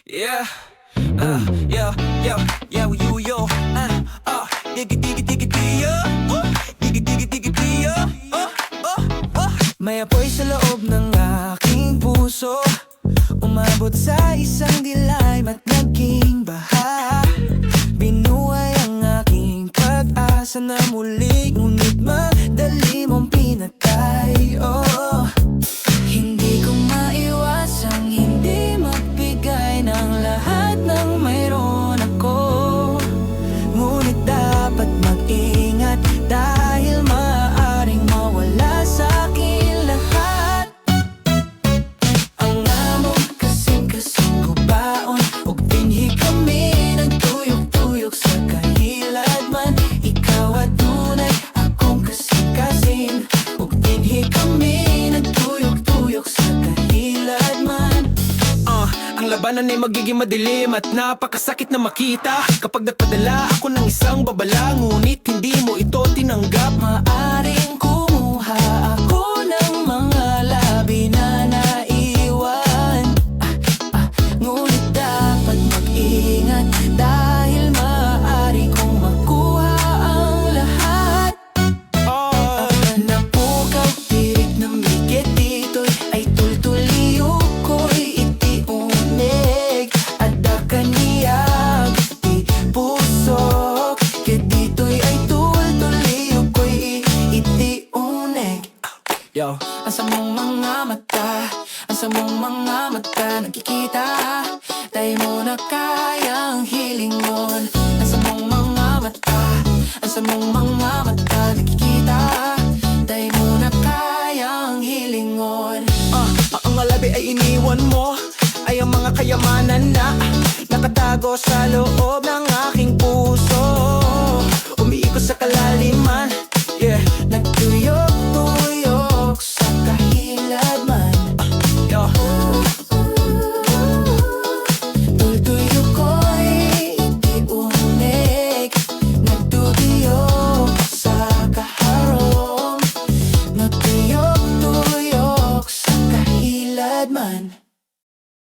Yeah, yeah, yeah, yeah, you, yo, diggy, diggy, diggy, diggy, diggy, diggy, diggy, diggy, May apoy sa loob ng aking puso, umabot sa isang dilim at naging baha. Binuhay ang aking pag-asa na muli, ngunit madali mong pinatay, oh. Hindi ko maiwasang hindi magbigay ng lahat ng mayroon ako, ngunit dapat mag-ingat dahil maaaring mawala sa akin lahat. Ang among kasing-kasing kubaon, ug binhi kami nagtuyok-tuyok sa kahilad man. Ikaw adunay akong kasing-kasing, ug binhi kami nagtuyok-tuyok sa kahilad man. Ang labanan ay magiging madilim at napakasakit na makita kapag nagpadala ako ng isang babala, ngunit hindi mo ito tinanggap. Maaring kumuha ako ng mga labi na naiwan, ngunit dapat mag-ingat dahil maaari kong makuha ang lahat. Napukaw tirik na migit dito'y ay tultuliyo ko'y itiunig at dakaniyag di pusok. Kaya dito'y ay tultuliyo ko'y itiunig. Yo, ang samong mga mata, ang samong mga mata nakikita, dahil mo na kayang hilingon. Ang samong mga mata, ang samong mga mata nakikita, dahil mo na kayang hilingon. Ang alabi ay iniwan mo, ay ang mga kayamanan na nakatago sa loob ng